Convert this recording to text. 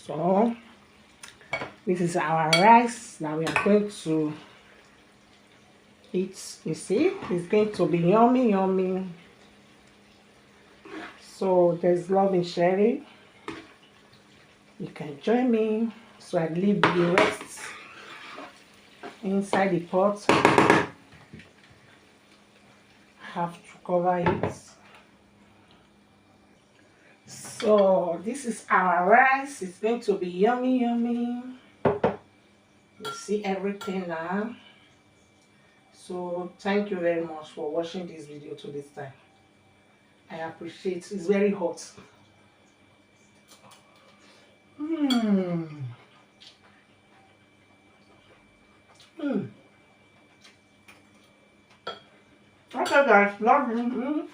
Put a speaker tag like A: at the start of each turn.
A: So this is our rice that we are going to eat. You see, it's going to be yummy, yummy. So there's love in sharing. You can join me. So I leave the rest inside the pot. Have to cover it. So this is our rice. It's going to be yummy, yummy. You see everything now. So thank you very much for watching this video to this time. I appreciate it. It's very hot. Mm. Mm. Okay guys, love you.